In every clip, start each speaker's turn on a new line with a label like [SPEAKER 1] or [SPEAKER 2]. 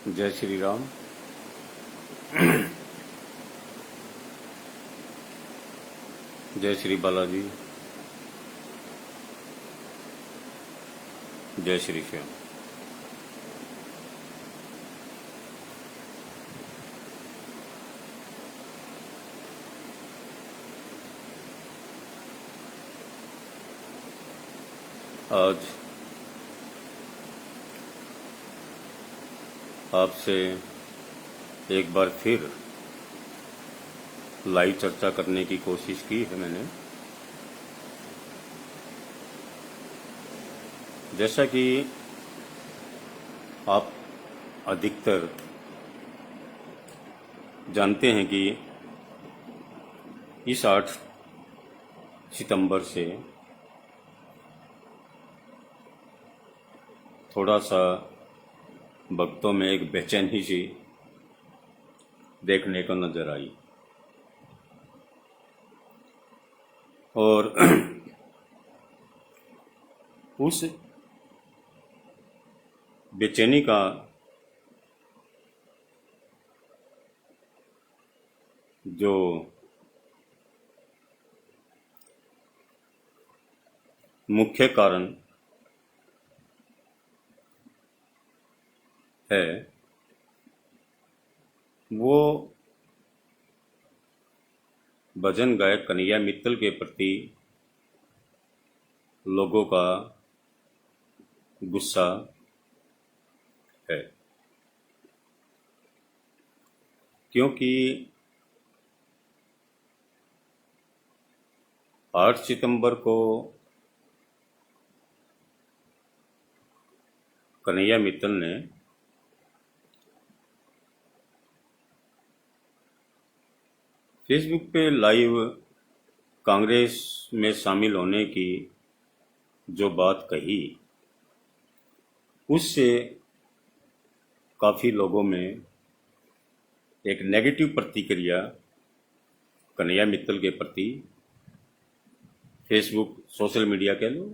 [SPEAKER 1] जय श्री राम। जय श्री बालाजी। जय श्री श्याम। आज आपसे एक बार फिर लाइव चर्चा करने की कोशिश की है मैंने। जैसा कि आप अधिकतर जानते हैं कि इस 8 सितंबर से थोड़ा सा भक्तों में एक बेचैनी सी देखने को नजर आई और उस बेचैनी का जो मुख्य कारण है वो भजन गायक कन्हैया मित्तल के प्रति लोगों का गुस्सा है, क्योंकि 8 सितंबर को कन्हैया मित्तल ने फेसबुक पे लाइव कांग्रेस में शामिल होने की जो बात कही, उससे काफ़ी लोगों में एक नेगेटिव प्रतिक्रिया कन्हैया मित्तल के प्रति फेसबुक सोशल मीडिया कह लो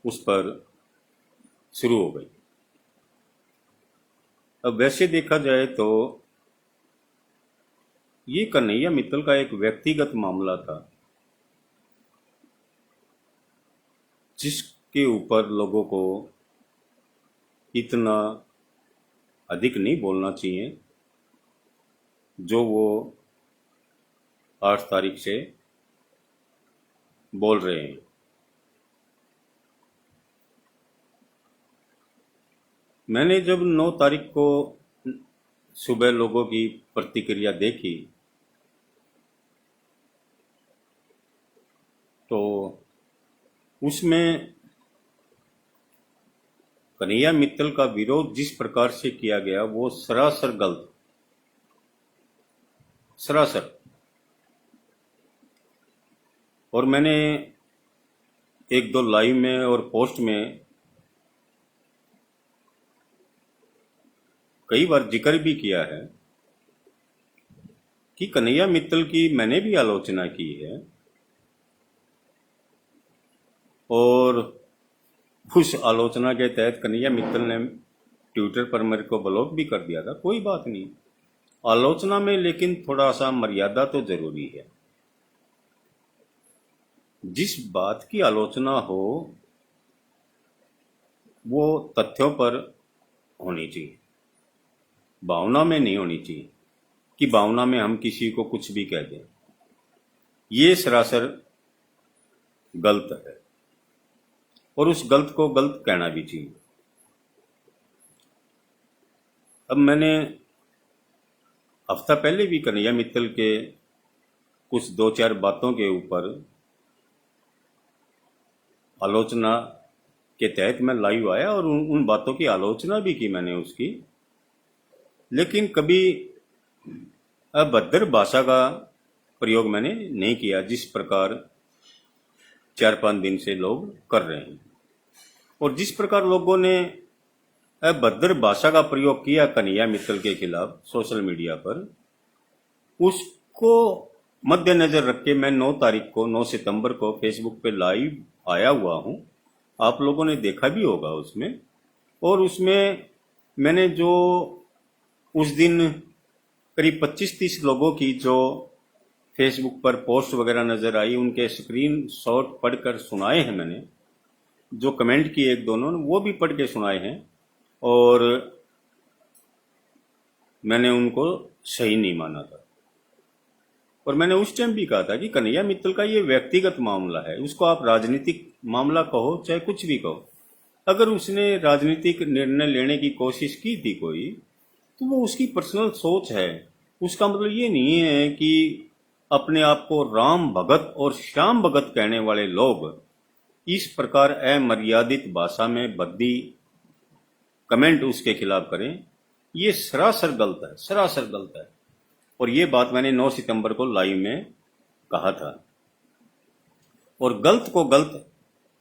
[SPEAKER 1] उस पर शुरू हो गई। अब वैसे देखा जाए तो ये कन्हैया मित्तल का एक व्यक्तिगत मामला था जिसके ऊपर लोगों को इतना अधिक नहीं बोलना चाहिए जो वो 8 तारीख से बोल रहे हैं। मैंने जब 9 तारीख को सुबह लोगों की प्रतिक्रिया देखी तो उसमें कन्हैया मित्तल का विरोध जिस प्रकार से किया गया वो सरासर गलत, सरासर। और मैंने 1-2 लाइव में और पोस्ट में कई बार जिक्र भी किया है कि कन्हैया मित्तल की मैंने भी आलोचना की है और उस आलोचना के तहत कन्हैया मित्तल ने ट्विटर पर मेरे को ब्लॉक भी कर दिया था। कोई बात नहीं, आलोचना में लेकिन थोड़ा सा मर्यादा तो जरूरी है। जिस बात की आलोचना हो वो तथ्यों पर होनी चाहिए, भावना में नहीं होनी चाहिए कि भावना में हम किसी को कुछ भी कह दें। ये सरासर गलत है और उस गलत को गलत कहना भी चाहिए। अब मैंने हफ्ता पहले भी कन्हैया मित्तल के कुछ 2-4 बातों के ऊपर आलोचना के तहत मैं लाइव आया और उन बातों की आलोचना भी की मैंने उसकी, लेकिन कभी अभद्र भाषा का प्रयोग मैंने नहीं किया जिस प्रकार 4-5 दिन से लोग कर रहे हैं। और जिस प्रकार लोगों ने अभद्र भाषा का प्रयोग किया कन्हैया मित्तल के खिलाफ सोशल मीडिया पर, उसको मद्देनजर रख के मैं 9 सितंबर को फेसबुक पे लाइव आया हुआ हूं। आप लोगों ने देखा भी होगा उसमें। और उसमें मैंने जो उस दिन करीब 25-30 लोगों की जो फेसबुक पर पोस्ट वगैरह नजर आई, उनके स्क्रीन शॉट पढ़कर सुनाए हैं मैंने। जो कमेंट किए एक दोनों ने वो भी पढ़ के सुनाए हैं, और मैंने उनको सही नहीं माना था। और मैंने उस टाइम भी कहा था कि कन्हैया मित्तल का ये व्यक्तिगत मामला है, उसको आप राजनीतिक मामला कहो चाहे कुछ भी कहो। अगर उसने राजनीतिक निर्णय लेने की कोशिश की थी कोई, तो वो उसकी पर्सनल सोच है। उसका मतलब ये नहीं है कि अपने आप को राम भगत और श्याम भगत कहने वाले लोग इस प्रकार अमर्यादित भाषा में भद्दी कमेंट उसके खिलाफ करें। ये सरासर गलत है, सरासर गलत है। और ये बात मैंने 9 सितंबर को लाइव में कहा था। और गलत को गलत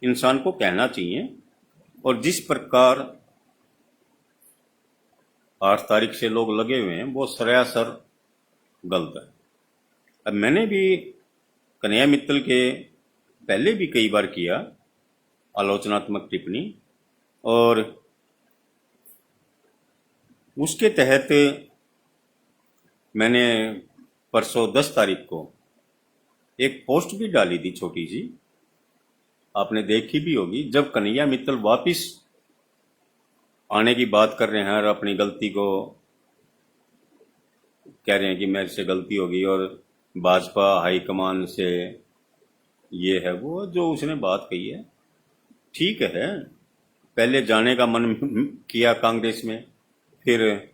[SPEAKER 1] इंसान को कहना चाहिए। और जिस प्रकार 8 तारीख से लोग लगे हुए हैं वो सरासर गलत है। अब मैंने भी कन्हैया मित्तल के पहले भी कई बार किया आलोचनात्मक टिप्पणी, और उसके तहत मैंने परसों 10 तारीख को एक पोस्ट भी डाली थी छोटी सी, आपने देखी भी होगी। जब कन्हैया मित्तल वापिस आने की बात कर रहे हैं और अपनी गलती को कह रहे हैं कि मेरे से गलती होगी और भाजपा हाईकमान से ये है वो, जो उसने बात कही है ठीक है। पहले जाने का मन किया कांग्रेस में, फिर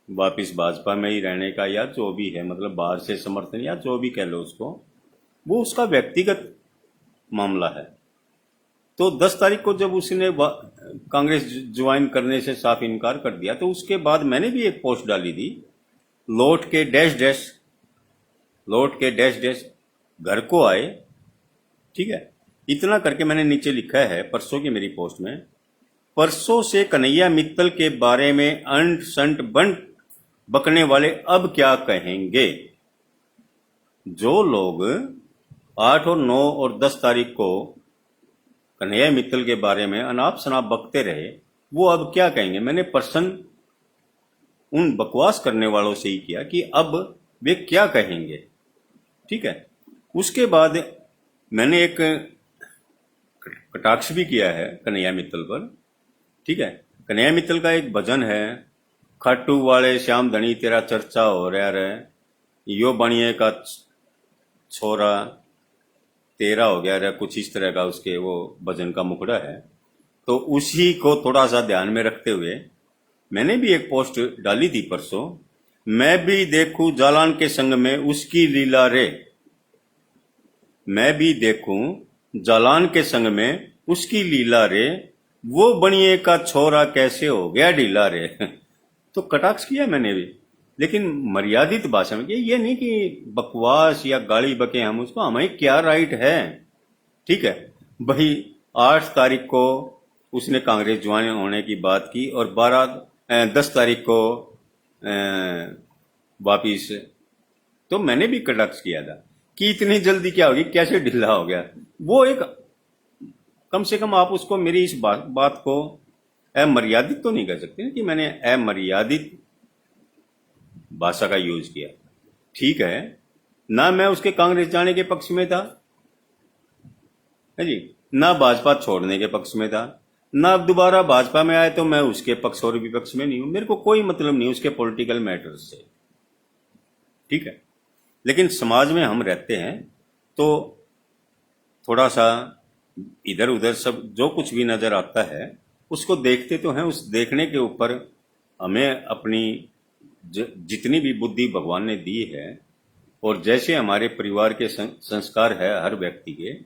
[SPEAKER 1] वापिस भाजपा में ही रहने का, या जो भी है, मतलब बाहर से समर्थन या जो भी कह लो उसको, वो उसका व्यक्तिगत मामला है। तो 10 तारीख को जब उसने कांग्रेस ज्वाइन करने से साफ इनकार कर दिया, तो उसके बाद मैंने भी एक पोस्ट डाली थी, लौट के डैश डैश घर को आए। ठीक है, इतना करके मैंने नीचे लिखा है परसों की मेरी पोस्ट में, परसों से कन्हैया मित्तल के बारे में अंट संट बंट बकने वाले अब क्या कहेंगे। जो लोग 8 और 9 और 10 तारीख को कन्हैया मित्तल के बारे में अनाप शनाप बकते रहे, वो अब क्या कहेंगे। मैंने प्रश्न उन बकवास करने वालों से ही किया कि अब वे क्या कहेंगे। ठीक है, उसके बाद मैंने एक कटाक्ष भी किया है कन्हैया मित्तल पर। ठीक है, कन्हैया मित्तल का एक भजन है, खाटू वाले श्याम धनी तेरा चर्चा हो रहा है, यो बनिए का छोरा तेरा हो गया रे, कुछ इस तरह का उसके वो भजन का मुखड़ा है। तो उसी को थोड़ा सा ध्यान में रखते हुए मैंने भी एक पोस्ट डाली थी परसों, मैं भी देखूं जालान के संग में उसकी लीला रे, मैं भी देखूं जालान के संग में उसकी लीला रे, वो बनिए का छोरा कैसे हो गया ढीला रे। तो कटाक्ष किया मैंने भी, लेकिन मर्यादित भाषा में। ये नहीं कि बकवास या गाली बके हम उसको, हमें क्या राइट है। ठीक है भाई, 8 तारीख को उसने कांग्रेस ज्वाइन होने की बात की और 10 तारीख को वापिस, तो मैंने भी कटाक्ष किया था कि इतनी जल्दी क्या होगी, कैसे ढीला हो गया। वो एक, कम से कम आप उसको, मेरी इस बात को अमर्यादित तो नहीं कह सकते कि मैंने अमर्यादित भाषा का यूज किया। ठीक है ना, मैं उसके कांग्रेस जाने के पक्ष में था है जी, ना भाजपा छोड़ने के पक्ष में था, ना अब दोबारा भाजपा में आए तो मैं उसके पक्ष और विपक्ष में नहीं हूं। मेरे को कोई मतलब नहीं उसके पॉलिटिकल मैटर्स से। ठीक है, लेकिन समाज में हम रहते हैं तो थोड़ा सा इधर उधर सब जो कुछ भी नजर आता है उसको देखते तो हैं। उस देखने के ऊपर हमें अपनी जितनी भी बुद्धि भगवान ने दी है, और जैसे हमारे परिवार के संस्कार है हर व्यक्ति के,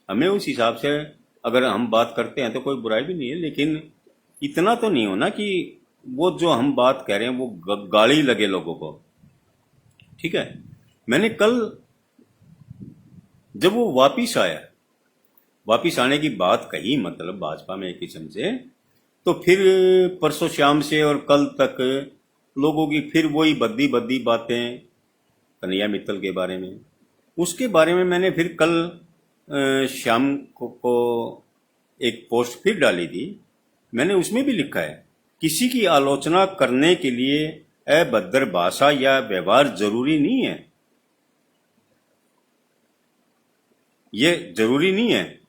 [SPEAKER 1] हमें उस हिसाब से अगर हम बात करते हैं तो कोई बुराई भी नहीं है। लेकिन इतना तो नहीं होना कि वो जो हम बात कह रहे हैं वो गाली लगे लोगों को। ठीक है, मैंने कल जब वो वापिस आया, वापिस आने की बात कही, मतलब भाजपा में एक किस्म से, तो फिर परसों शाम से और कल तक लोगों की फिर वही बद्दी बद्दी बातें कन्हैया मित्तल के बारे में। उसके बारे में मैंने फिर कल शाम को एक पोस्ट फिर डाली थी। मैंने उसमें भी लिखा है, किसी की आलोचना करने के लिए अभद्र भाषा या व्यवहार जरूरी नहीं है, ये जरूरी नहीं है।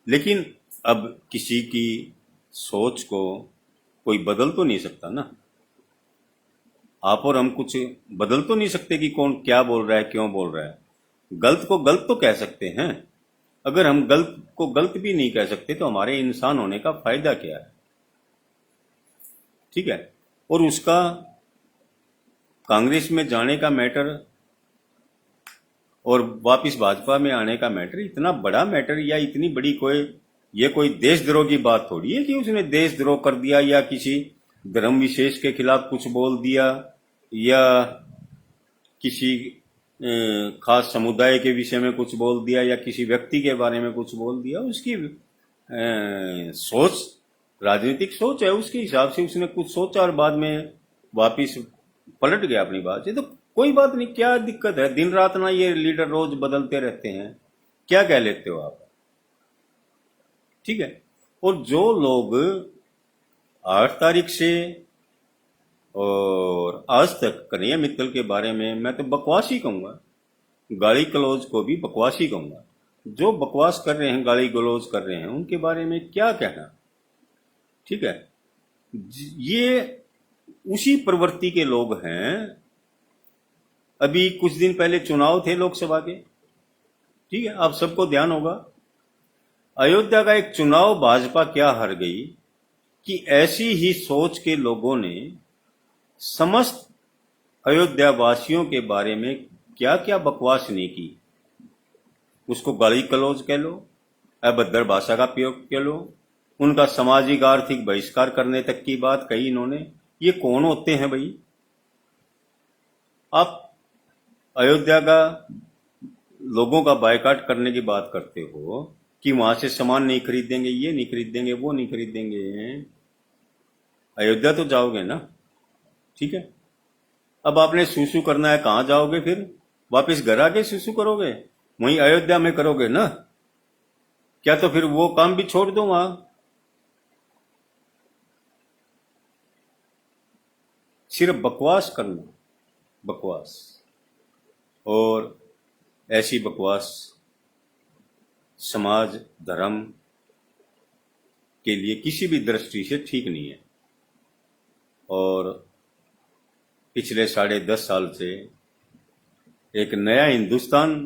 [SPEAKER 1] लेकिन अब किसी की सोच को कोई बदल तो नहीं सकता ना। आप और हम कुछ बदल तो नहीं सकते कि कौन क्या बोल रहा है, क्यों बोल रहा है। गलत को गलत तो कह सकते हैं। अगर हम गलत को गलत भी नहीं कह सकते तो हमारे इंसान होने का फायदा क्या है? ठीक है। और उसका कांग्रेस में जाने का मैटर और वापिस भाजपा में आने का मैटर इतना बड़ा मैटर या इतनी बड़ी कोई देशद्रोह की बात थोड़ी है कि उसने देशद्रोह कर दिया या किसी धर्म विशेष के खिलाफ कुछ बोल दिया या किसी खास समुदाय के विषय में कुछ बोल दिया या किसी व्यक्ति के बारे में कुछ बोल दिया। उसकी सोच राजनीतिक सोच है, उसके हिसाब से उसने कुछ सोचा और बाद में वापिस पलट गया अपनी बात से। तो कोई बात नहीं, क्या दिक्कत है? दिन रात ना ये लीडर रोज बदलते रहते हैं, क्या कह लेते हो आप? ठीक है। और जो लोग 8 तारीख से और आज तक कन्हैया मित्तल के बारे में, मैं तो बकवास ही कहूंगा, गाली गलौज को भी बकवास ही कहूंगा। जो बकवास कर रहे हैं, गाली गलौज कर रहे हैं, उनके बारे में क्या कहना? ठीक है। ये उसी प्रवृत्ति के लोग हैं। अभी कुछ दिन पहले चुनाव थे लोकसभा के, ठीक है, आप सबको ध्यान होगा। अयोध्या का एक चुनाव भाजपा क्या हार गई कि ऐसी ही सोच के लोगों ने समस्त अयोध्या वासियों के बारे में क्या क्या बकवास नहीं की। उसको गाली गलौज कह लो, अभद्र भाषा का प्रयोग कह लो, उनका सामाजिक आर्थिक बहिष्कार करने तक की बात कही इन्होंने। ये कौन होते हैं भाई? आप अयोध्या का लोगों का बायकॉट करने की बात करते हो कि वहां से सामान नहीं खरीदेंगे, ये नहीं खरीदेंगे, वो नहीं खरीदेंगे। अयोध्या तो जाओगे ना, ठीक है। अब आपने सुसु करना है, कहां जाओगे फिर? वापस घर आके सुसु करोगे? वहीं अयोध्या में करोगे ना? क्या तो फिर वो काम भी छोड़ दो वहां? सिर्फ बकवास करना, बकवास। और ऐसी बकवास समाज धर्म के लिए किसी भी दृष्टि से ठीक नहीं है। और पिछले 10.5 साल से एक नया हिंदुस्तान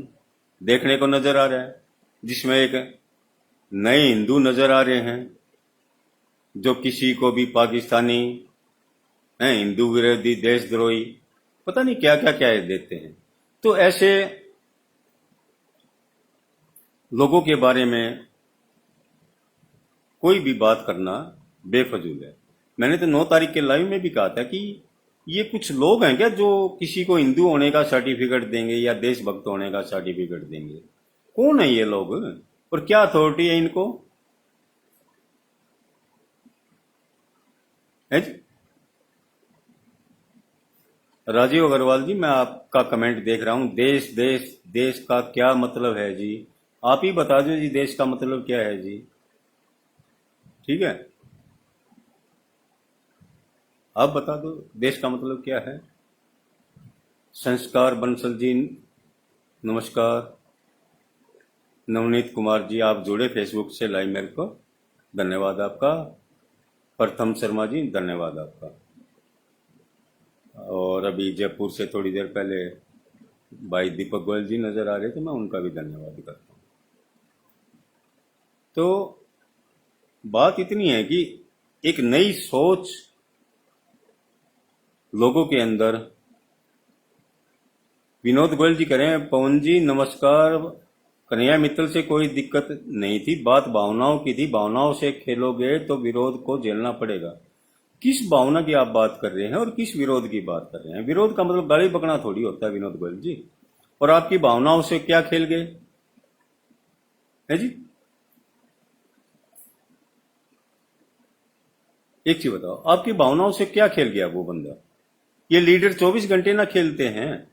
[SPEAKER 1] देखने को नजर आ रहा है, जिसमें एक नए हिंदू नजर आ रहे हैं जो किसी को भी पाकिस्तानी हैं, हिंदू विरोधी, देशद्रोही, पता नहीं क्या क्या क्या देते हैं। तो ऐसे लोगों के बारे में कोई भी बात करना बेफजूल है। मैंने तो 9 तारीख के लाइव में भी कहा था कि ये कुछ लोग हैं क्या जो किसी को हिंदू होने का सर्टिफिकेट देंगे या देशभक्त होने का सर्टिफिकेट देंगे? कौन है ये लोग और क्या अथॉरिटी है इनको? है जी? राजीव अग्रवाल जी, मैं आपका कमेंट देख रहा हूं। देश देश देश का क्या मतलब है जी? आप ही बता दो जी, देश का मतलब क्या है जी? ठीक है, आप बता दो देश का मतलब क्या है। संस्कार बंसल जी नमस्कार। नवनीत कुमार जी, आप जुड़े फेसबुक से लाइव मेरे को, धन्यवाद आपका। प्रथम शर्मा जी, धन्यवाद आपका। और अभी जयपुर से थोड़ी देर पहले भाई दीपक गोयल जी नजर आ रहे थे, मैं उनका भी धन्यवाद करता हूं। तो बात इतनी है कि एक नई सोच लोगों के अंदर। विनोद गोयल जी कह रहे हैं, पवन जी नमस्कार, कन्हैया मित्तल से कोई दिक्कत नहीं थी, बात भावनाओं की थी, भावनाओं से खेलोगे तो विरोध को झेलना पड़ेगा। किस भावना की आप बात कर रहे हैं और किस विरोध की बात कर रहे हैं? विरोध का मतलब गाली बकना थोड़ी होता है विनोद गोयल जी। और आपकी भावनाओं से क्या खेल गए है जी? एक चीज बताओ, आपकी भावनाओं से क्या खेल गया वो बंदा? ये लीडर 24 घंटे ना खेलते हैं,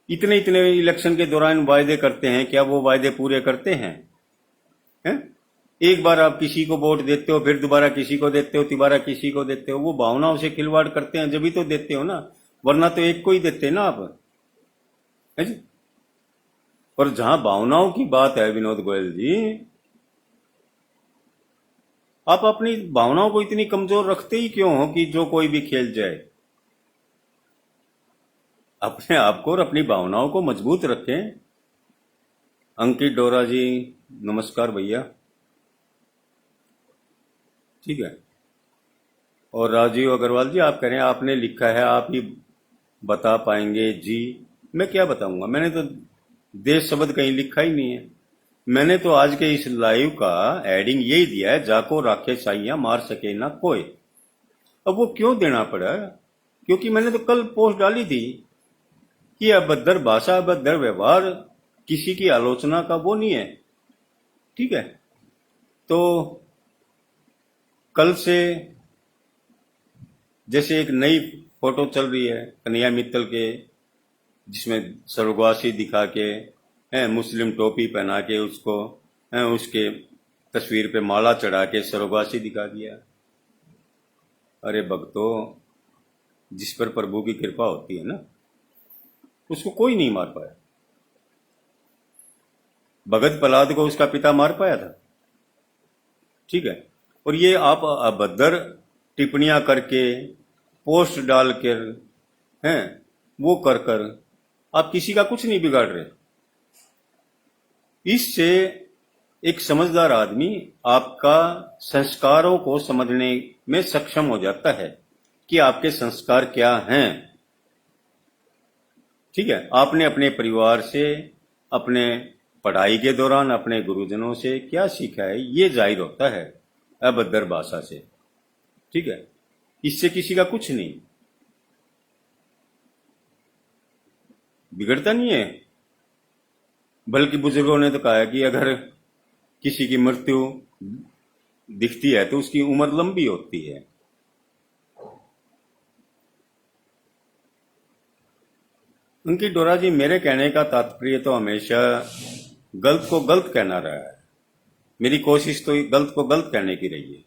[SPEAKER 1] इतने इतने इलेक्शन के दौरान वायदे करते हैं, क्या वो वायदे पूरे करते हैं? हैं? एक बार आप किसी को वोट देते हो, फिर दोबारा किसी को देते हो, तिबारा किसी को देते हो। वो भावनाओं से खिलवाड़ करते हैं जब ही तो देते हो ना। वरना तो एक को ही देते ना आप, है जी। और जहां भावनाओं की बात है विनोद गोयल जी, आप अपनी भावनाओं को इतनी कमजोर रखते ही क्यों हो कि जो कोई भी खेल जाए? अपने आप को और अपनी भावनाओं को मजबूत रखें। अंकित डोरा जी, नमस्कार भैया। ठीक है। और राजीव अग्रवाल जी, आप कह रहे हैं आपने लिखा है, आप ही बता पाएंगे जी। मैं क्या बताऊंगा, मैंने तो देश शब्द कहीं लिखा ही नहीं है। मैंने तो आज के इस लाइव का एडिंग यही दिया है, जाको राखे साइया मार सके ना कोई। अब वो क्यों देना पड़ा? क्योंकि मैंने तो कल पोस्ट डाली थी कि अभद्र भाषा अभद्र व्यवहार किसी की आलोचना का वो नहीं है। ठीक है। तो कल से जैसे एक नई फोटो चल रही है कन्हैया मित्तल के, जिसमें स्वर्गवासी दिखा के मुस्लिम टोपी पहना के उसको उसके तस्वीर पे माला चढ़ा के स्वर्गवासी दिखा दिया। अरे भक्तों, जिस पर प्रभु की कृपा होती है ना, उसको कोई नहीं मार पाया। भगत प्रहलाद को उसका पिता मार पाया था। ठीक है। और ये आप अभद्र टिप्पणियां करके, पोस्ट डाल कर, हैं वो कर कर आप किसी का कुछ नहीं बिगाड़ रहे। इससे एक समझदार आदमी आपका संस्कारों को समझने में सक्षम हो जाता है कि आपके संस्कार क्या हैं। ठीक है। आपने अपने परिवार से, अपने पढ़ाई के दौरान अपने गुरुजनों से क्या सीखा है, ये जाहिर होता है अभद्र भाषा से। ठीक है। इससे किसी का कुछ नहीं बिगड़ता नहीं है। बल्कि बुजुर्गों ने तो कहा है कि अगर किसी की मृत्यु दिखती है तो उसकी उम्र लंबी होती है। उनकी डोरा जी, मेरे कहने का तात्पर्य तो हमेशा गलत को गलत कहना रहा है। मेरी कोशिश तो गलत को गलत कहने की रही है।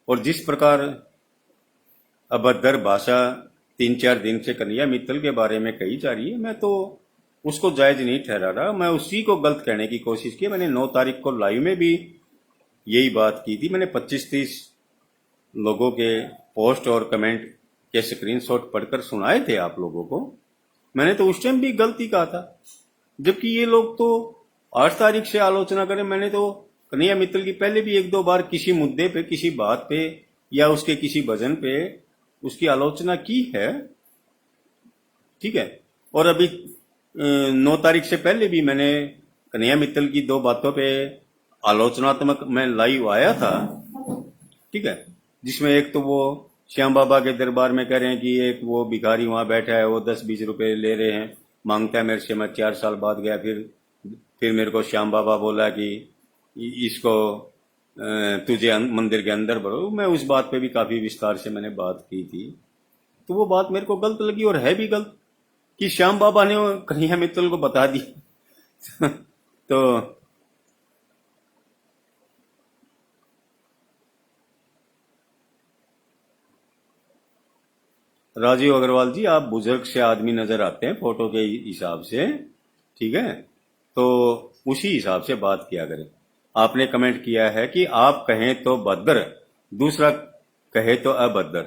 [SPEAKER 1] और जिस प्रकार अभद्र भाषा 3-4 दिन से कन्हैया मित्तल के बारे में कही जा रही है, मैं तो उसको जायज नहीं ठहरा रहा। मैं उसी को गलत कहने की कोशिश की। मैंने 9 तारीख को लाइव में भी यही बात की थी। मैंने 25-30 लोगों के पोस्ट और कमेंट के स्क्रीनशॉट पढ़कर सुनाए थे आप लोगों को। मैंने तो उस टाइम भी गलती कहा था, जबकि ये लोग तो 8 तारीख से आलोचना करें। मैंने तो कन्हैया मित्तल की पहले भी 1-2 बार किसी मुद्दे पे, किसी बात पे या उसके किसी भजन पे उसकी आलोचना की है। ठीक है। और अभी 9 तारीख से पहले भी मैंने कन्हैया मित्तल की 2 बातों पे आलोचनात्मक मैं लाइव आया था। ठीक है। जिसमें एक तो वो श्याम बाबा के दरबार में कह रहे हैं कि एक वो भिखारी वहां बैठा है, वो 10-20 रुपए ले रहे हैं, मांगता है मेरे से। मैं 4 साल बाद गया, फिर मेरे को श्याम बाबा बोला कि इसको तुझे मंदिर के अंदर भरो। मैं उस बात पे भी काफी विस्तार से मैंने बात की थी। तो वो बात मेरे को गलत लगी, और है भी गलत, कि श्याम बाबा ने कन्हैया मित्तल को बता दी। तो राजीव अग्रवाल जी, आप बुजुर्ग से आदमी नजर आते हैं फोटो के हिसाब से। ठीक है। तो उसी हिसाब से बात किया करें। आपने कमेंट किया है कि आप कहें तो भद्र, दूसरा कहे तो अभद्र।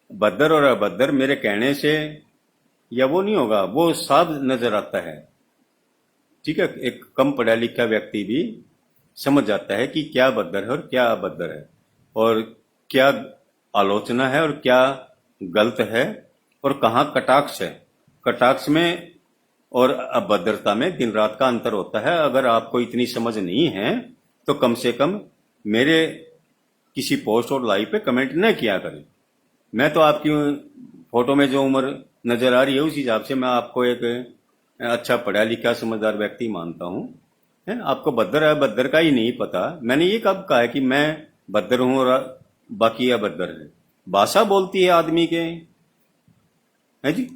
[SPEAKER 1] भद्र और अभद्र मेरे कहने से या वो नहीं होगा, वो साफ नजर आता है। ठीक है। एक कम पढ़ा लिखा व्यक्ति भी समझ जाता है कि क्या भद्र है और क्या अभद्र है, और क्या आलोचना है और क्या गलत है, और कहाँ कटाक्ष है। कटाक्ष में और अभद्रता में दिन रात का अंतर होता है। अगर आपको इतनी समझ नहीं है तो कम से कम मेरे किसी पोस्ट और लाइव पे कमेंट न किया करें। मैं तो आपकी फोटो में जो उम्र नजर आ रही है उस हिसाब से मैं आपको एक अच्छा पढ़ा लिखा समझदार व्यक्ति मानता हूँ। है, आपको भद्र है भद्र का ही नहीं पता। मैंने ये कब कहा है कि मैं भद्र हूं और बाकी अभद्र है? भाषा बोलती है आदमी के। है जी।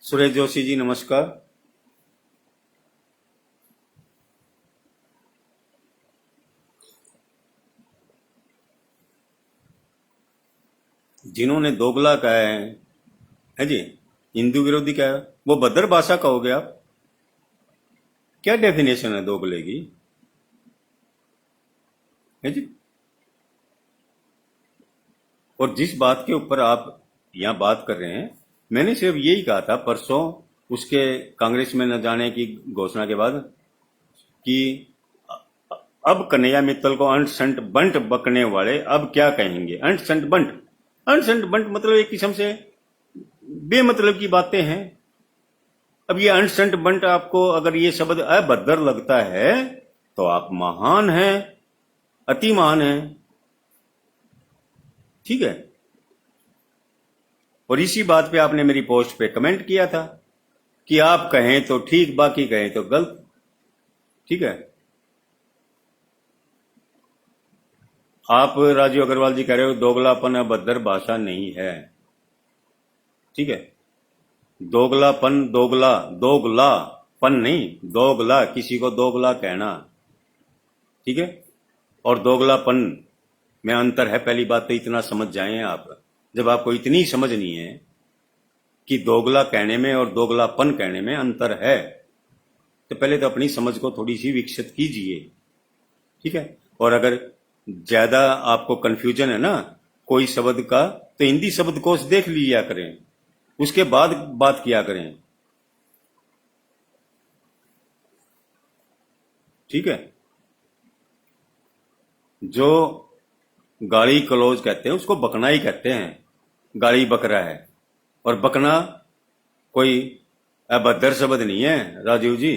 [SPEAKER 1] सुरेश जोशी जी, नमस्कार। जिन्होंने दोगला कहा है जी, हिंदू विरोधी क्या है? वो भद्र भाषा कहोगे आप? क्या डेफिनेशन है दोगले की? है जी। और जिस बात के ऊपर आप यहाँ बात कर रहे हैं, मैंने सिर्फ यही कहा था परसों उसके कांग्रेस में न जाने की घोषणा के बाद कि अब कन्हैया मित्तल को अंट संट बंट बकने वाले अब क्या कहेंगे। अंट संट बंट, अंट संट बंट मतलब एक किस्म से बेमतलब की बातें हैं। अब ये अंट संट बंट आपको अगर ये शब्द अभद्र लगता है तो आप महान हैं, अति महान हैं, ठीक है। और इसी बात पे आपने मेरी पोस्ट पे कमेंट किया था कि आप कहें तो ठीक, बाकी कहें तो गलत, ठीक है। आप राजीव अग्रवाल जी कह रहे हो दोगलापन अभद्र भाषा नहीं है, ठीक है। दोगलापन, दोगला, दोगलापन नहीं, दोगला, किसी को दोगला कहना, ठीक है। और दोगलापन में अंतर है। पहली बात तो इतना समझ जाएं आप। जब आपको इतनी समझ नहीं है कि दोगला कहने में और दोगलापन कहने में अंतर है, तो पहले तो अपनी समझ को थोड़ी सी विकसित कीजिए, ठीक है। और अगर ज्यादा आपको कंफ्यूजन है ना कोई शब्द का, तो हिंदी शब्दकोश देख लिया करें, उसके बाद बात किया करें, ठीक है। जो गाड़ी क्लोज कहते हैं उसको बकना ही कहते हैं। गाड़ी बक रहा है, और बकना कोई अभद्र शब्द नहीं है राजीव जी।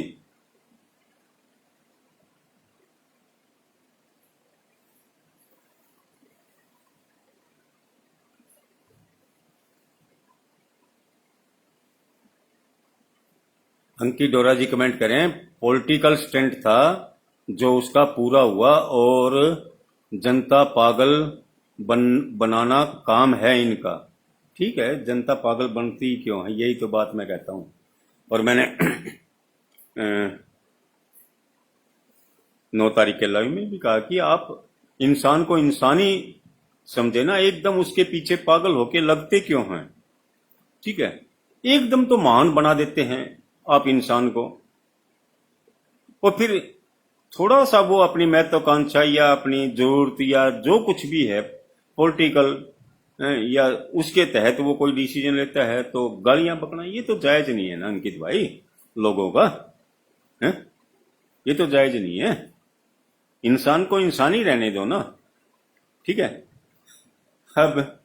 [SPEAKER 1] अंकित डोरा जी कमेंट करें, पॉलिटिकल स्टंट था जो उसका पूरा हुआ और जनता पागल बनाना काम है इनका। ठीक है, जनता पागल बनती क्यों है, यही तो बात मैं कहता हूं। और मैंने 9 तारीख के लाइव में भी कहा कि आप इंसान को इंसानी समझे ना, एकदम उसके पीछे पागल होके लगते क्यों हैं, ठीक है। एकदम तो महान बना देते हैं आप इंसान को, और फिर थोड़ा सा वो अपनी महत्वाकांक्षा या अपनी जरूरत या जो कुछ भी है पॉलिटिकल या उसके तहत वो कोई डिसीजन लेता है तो गालियां पकड़ना, ये तो जायज नहीं है ना अंकित भाई, लोगों का है? ये तो जायज नहीं है। इंसान को इंसान ही रहने दो ना, ठीक है। अब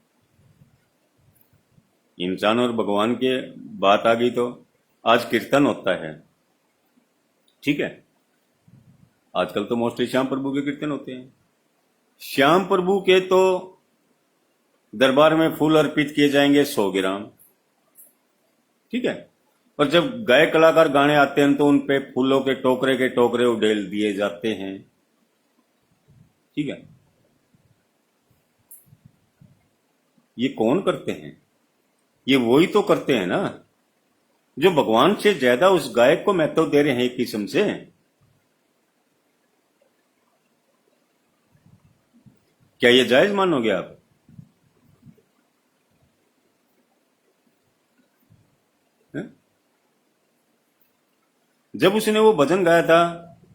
[SPEAKER 1] इंसान और भगवान के बात आ गई तो आज कीर्तन होता है, ठीक है। आजकल तो मोस्टली श्याम प्रभु के कीर्तन होते हैं। श्याम प्रभु के तो दरबार में फूल अर्पित किए जाएंगे 100 ग्राम, ठीक है। और जब गायक कलाकार गाने आते हैं तो उन पे फूलों के टोकरे उड़ेल दिए जाते हैं, ठीक है। ये कौन करते हैं? ये वही तो करते हैं ना जो भगवान से ज्यादा उस गायक को महत्व दे रहे हैं एक किस्म से। क्या ये जायज मानोगे आप? है? जब उसने वो भजन गाया था,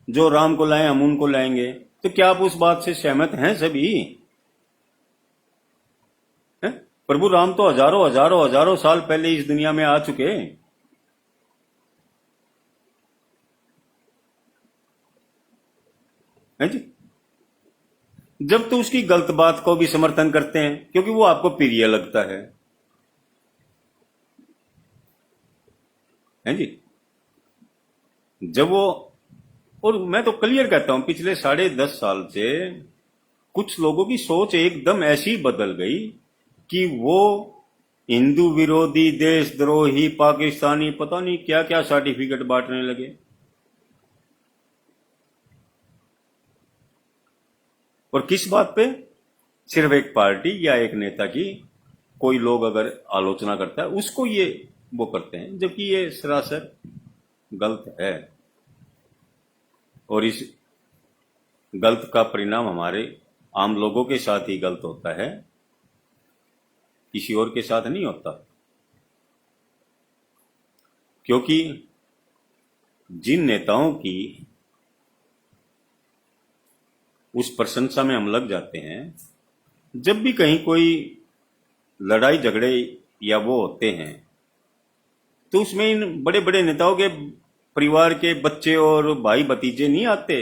[SPEAKER 1] जो राम को लाए हम उनको लाएंगे, तो क्या आप उस बात से सहमत हैं सभी? है? प्रभु राम तो हजारों हजारों हजारों साल पहले इस दुनिया में आ चुके, है जी। जब तो उसकी गलत बात को भी समर्थन करते हैं क्योंकि वो आपको प्रिय लगता है जी। जब वो, और मैं तो क्लियर कहता हूं पिछले 10.5 साल से कुछ लोगों की सोच एकदम ऐसी बदल गई कि वो हिंदू विरोधी, देशद्रोही, पाकिस्तानी, पता नहीं क्या क्या सर्टिफिकेट बांटने लगे। और किस बात पे? सिर्फ एक पार्टी या एक नेता की कोई लोग अगर आलोचना करता है उसको ये वो करते हैं, जबकि ये सरासर गलत है। और इस गलत का परिणाम हमारे आम लोगों के साथ ही गलत होता है, किसी और के साथ नहीं होता। क्योंकि जिन नेताओं की उस प्रशंसा में हम लग जाते हैं, जब भी कहीं कोई लड़ाई झगड़े या वो होते हैं, तो उसमें इन बड़े बड़े नेताओं के परिवार के बच्चे और भाई भतीजे नहीं आते।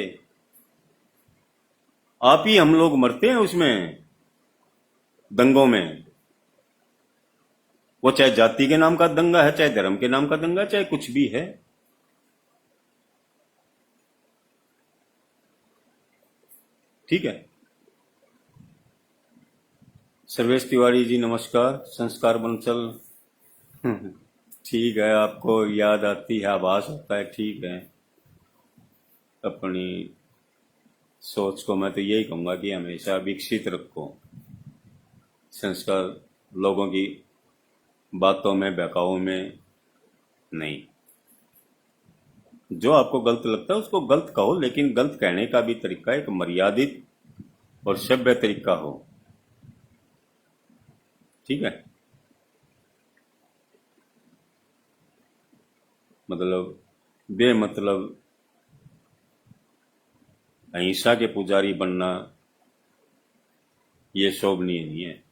[SPEAKER 1] आप ही हम लोग मरते हैं उसमें दंगों में। वो चाहे जाति के नाम का दंगा है, चाहे धर्म के नाम का दंगा, चाहे कुछ भी है। ठीक है। सर्वेश तिवारी जी नमस्कार। संस्कार बंसल। ठीक है, आपको याद आती है, आभास होता है, ठीक है। अपनी सोच को मैं तो यही कहूंगा कि हमेशा विकसित रखो। संस्कार लोगों की बातों में, बहकावों में नहीं। जो आपको गलत लगता है उसको गलत कहो, लेकिन गलत कहने का भी तरीका एक मर्यादित और सभ्य तरीका हो। ठीक है। मतलब बेमतलब अहिंसा के पुजारी बनना ये शोभनीय नहीं है।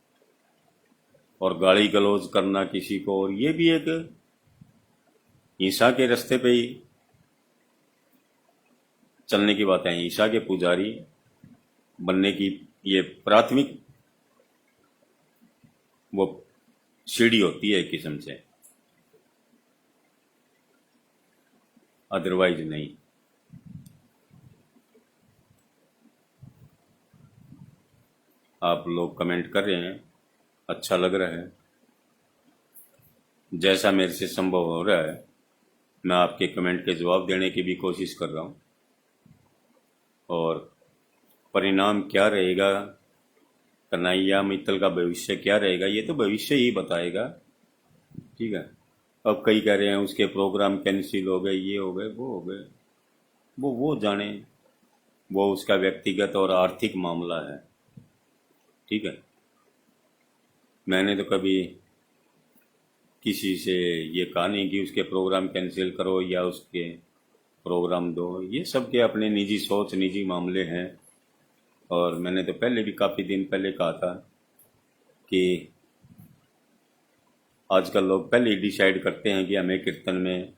[SPEAKER 1] और गाली गलौज करना किसी को, और ये भी एक हिंसा के रास्ते पे ही चलने की बात है। हिंसा के पुजारी बनने की ये प्राथमिक वो सीढ़ी होती है एक किस्म से, अदरवाइज नहीं। आप लोग कमेंट कर रहे हैं, अच्छा लग रहा है। जैसा मेरे से संभव हो रहा है मैं आपके कमेंट के जवाब देने की भी कोशिश कर रहा हूं। और परिणाम क्या रहेगा, कन्हैया मित्तल का भविष्य क्या रहेगा, ये तो भविष्य ही बताएगा। ठीक है। अब कई कह रहे हैं उसके प्रोग्राम कैंसिल हो गए, ये हो गए, वो हो गए, वो जाने, वो उसका व्यक्तिगत और आर्थिक मामला है। ठीक है। मैंने तो कभी किसी से ये कहा नहीं कि उसके प्रोग्राम कैंसिल करो या उसके प्रोग्राम दो। ये सब के अपने निजी सोच, निजी मामले हैं। और मैंने तो पहले भी काफ़ी दिन पहले कहा था कि आजकल लोग पहले ही डिसाइड करते हैं कि हमें कीर्तन में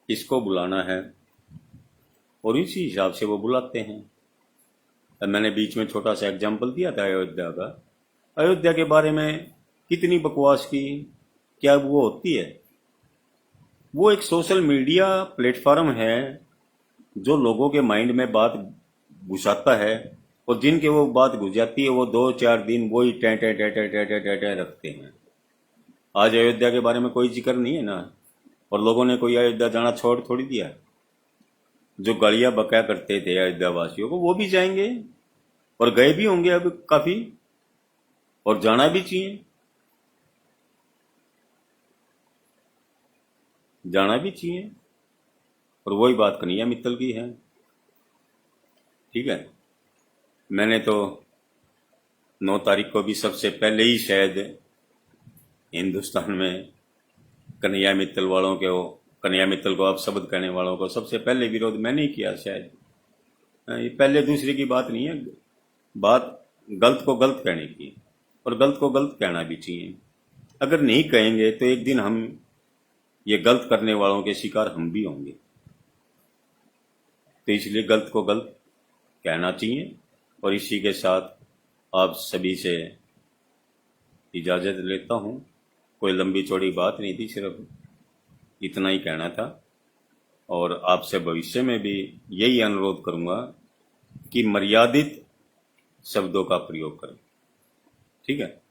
[SPEAKER 1] इसको बुलाना है और इसी हिसाब से वो बुलाते हैं। अब मैंने बीच में छोटा सा एग्जाम्पल दिया था अयोध्या का। अयोध्या के बारे में कितनी बकवास की, क्या वो होती है? वो एक सोशल मीडिया प्लेटफॉर्म है जो लोगों के माइंड में बात घुसाता है, और जिनके वो बात घुस जाती है वो 2-4 दिन वही टे टे टे टे टे टे टे टे रखते हैं। आज अयोध्या के बारे में कोई जिक्र नहीं है ना, और लोगों ने कोई अयोध्या जाना छोड़ थोड़ी दिया। जो गालियां बकाया करते थे अयोध्या वासियों को वो भी जाएंगे, और गए भी होंगे अब काफी, और जाना भी चाहिए, जाना भी चाहिए। और वही बात कन्हैया मित्तल की है। ठीक है। मैंने तो 9 तारीख को भी सबसे पहले ही शायद हिंदुस्तान में कन्हैया मित्तल वालों के, कन्हैया मित्तल को अपशब्द कहने वालों को सबसे पहले विरोध मैंने ही किया शायद। ये पहले दूसरे की बात नहीं है, बात गलत को गलत कहने की, और गलत को गलत कहना भी चाहिए। अगर नहीं कहेंगे तो एक दिन हम ये गलत करने वालों के शिकार हम भी होंगे। तो इसलिए गलत को गलत कहना चाहिए। और इसी के साथ आप सभी से इजाज़त लेता हूँ। कोई लंबी चौड़ी बात नहीं थी, सिर्फ इतना ही कहना था। और आपसे भविष्य में भी यही अनुरोध करूँगा कि मर्यादित शब्दों का प्रयोग करें। ठीक है।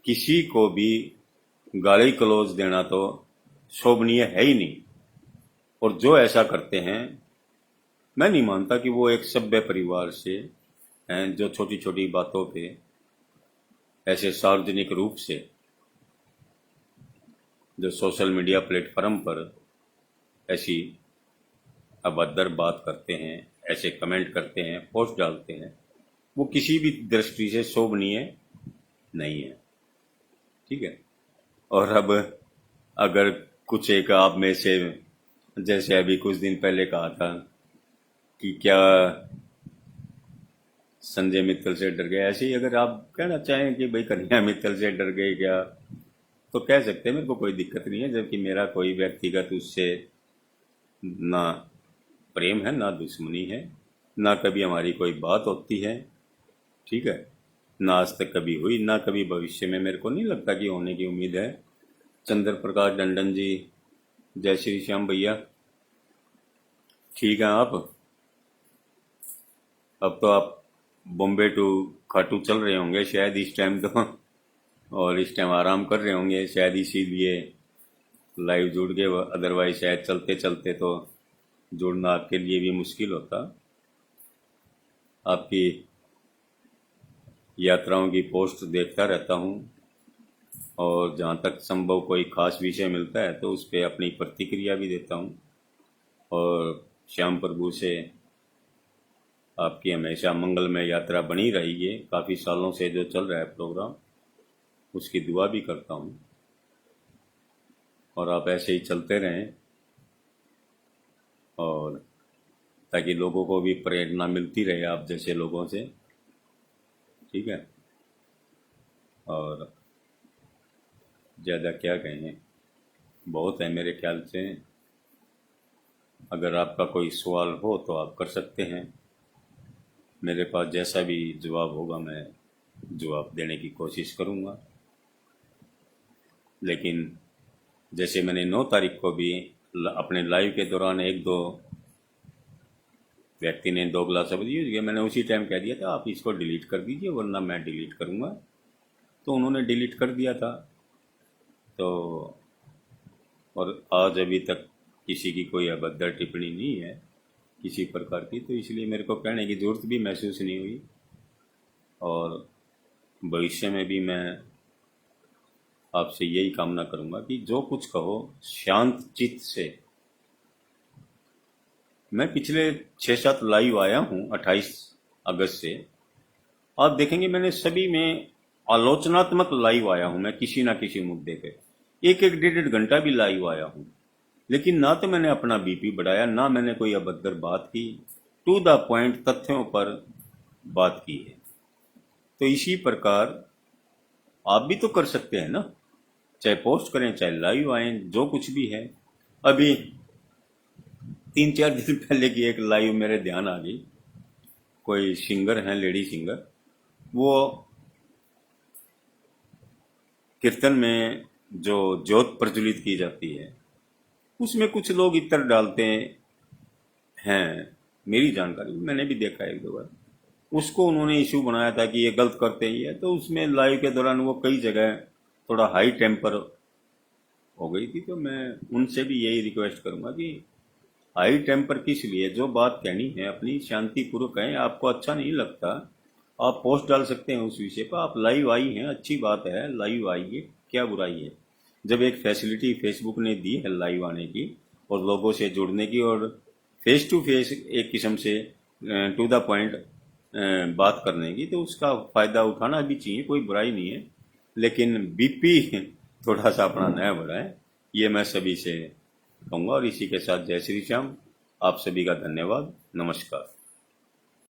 [SPEAKER 1] किसी को भी गाली गलौज देना तो शोभनीय है ही नहीं। और जो ऐसा करते हैं, मैं नहीं मानता कि वो एक सभ्य परिवार से हैं, जो छोटी छोटी बातों पे ऐसे सार्वजनिक रूप से, जो सोशल मीडिया प्लेटफॉर्म पर ऐसी अभद्र बात करते हैं, ऐसे कमेंट करते हैं, पोस्ट डालते हैं, वो किसी भी दृष्टि से शोभनीय नहीं है। ठीक है। और अब अगर कुछ एक आप में से, जैसे अभी कुछ दिन पहले कहा था कि क्या संजय मित्तल से डर गए, ऐसे ही अगर आप कहना चाहें कि भाई कन्हैया मित्तल से डर गए क्या, तो कह सकते हैं, मेरे को कोई दिक्कत नहीं है, जबकि मेरा कोई व्यक्तिगत उससे ना प्रेम है ना दुश्मनी है, ना कभी हमारी कोई बात होती है, ठीक है, ना आज तक कभी हुई, ना कभी भविष्य में, मेरे को नहीं लगता कि होने की उम्मीद है। चंद्र प्रकाश टंडन जी, जय श्री श्याम भैया, ठीक है आप? अब तो आप बॉम्बे टू खाटू चल रहे होंगे शायद इस टाइम तो, और इस टाइम आराम कर रहे होंगे शायद, इसीलिए लाइव जुड़ गए, अदरवाइज शायद चलते चलते तो जुड़ना आपके लिए भी मुश्किल होता। आपकी यात्राओं की पोस्ट देखता रहता हूँ, और जहाँ तक संभव कोई खास विषय मिलता है तो उस पर अपनी प्रतिक्रिया भी देता हूँ। और श्याम प्रभु से आपकी हमेशा मंगलमय यात्रा बनी रही है, काफ़ी सालों से जो चल रहा है प्रोग्राम, उसकी दुआ भी करता हूँ, और आप ऐसे ही चलते रहें, और ताकि लोगों को भी प्रेरणा मिलती रहे आप जैसे लोगों से, ठीक है। और ज़्यादा क्या कहें, बहुत है मेरे ख्याल से। अगर आपका कोई सवाल हो तो आप कर सकते हैं, मेरे पास जैसा भी जवाब होगा मैं जवाब देने की कोशिश करूँगा। लेकिन जैसे मैंने 9 तारीख को भी अपने लाइव के दौरान एक दो व्यक्ति ने 2 गिलास सब्जी यूज किया, मैंने उसी टाइम कह दिया था आप इसको डिलीट कर दीजिए वरना मैं डिलीट करूँगा, तो उन्होंने डिलीट कर दिया था। तो और आज अभी तक किसी की कोई अभद्र टिप्पणी नहीं है किसी प्रकार की, तो इसलिए मेरे को कहने की ज़रूरत भी महसूस नहीं हुई। और भविष्य में भी मैं आपसे यही कामना करूँगा कि जो कुछ कहो शांत चित्त से। मैं पिछले 6-7 लाइव आया हूँ 28 अगस्त से, आप देखेंगे मैंने सभी में आलोचनात्मक लाइव आया हूँ, मैं किसी ना किसी मुद्दे पे 1-1, 1.5 घंटा भी लाइव आया हूँ, लेकिन ना तो मैंने अपना बीपी बढ़ाया, ना मैंने कोई अभद्र बात की, टू द पॉइंट तथ्यों पर बात की है। तो इसी प्रकार आप भी तो कर सकते हैं ना, चाहे पोस्ट करें चाहे लाइव आए, जो कुछ भी है। अभी 3-4 दिन पहले की एक लाइव मेरे ध्यान आ गई, कोई सिंगर हैं, लेडी सिंगर, वो कीर्तन में जो ज्योत प्रज्वलित की जाती है उसमें कुछ लोग इत्र डालते हैं, मेरी जानकारी मैंने भी देखा है 1-2 बार, उसको उन्होंने इशू बनाया था कि ये गलत करते ही है, तो उसमें लाइव के दौरान वो कई जगह थोड़ा हाई टेम्पर हो गई थी। तो मैं उनसे भी यही रिक्वेस्ट करूंगा कि हाई टेम्पर किस लिए, जो बात कहनी है अपनी शांतिपूर्वक कहें, आपको अच्छा नहीं लगता आप पोस्ट डाल सकते हैं उस विषय पर, आप लाइव आई हैं अच्छी बात है, लाइव आइए, क्या बुराई है। जब एक फैसिलिटी फेसबुक ने दी है लाइव आने की और लोगों से जुड़ने की और फेस टू फेस एक किस्म से टू द पॉइंट बात करने की, तो उसका फायदा उठाना भी चाहिए, कोई बुराई नहीं है। लेकिन बीपी थोड़ा सा अपना नया बढ़ाए, ये मैं सभी से कहूँगा। और इसी के साथ जय श्री श्याम, आप सभी का धन्यवाद, नमस्कार।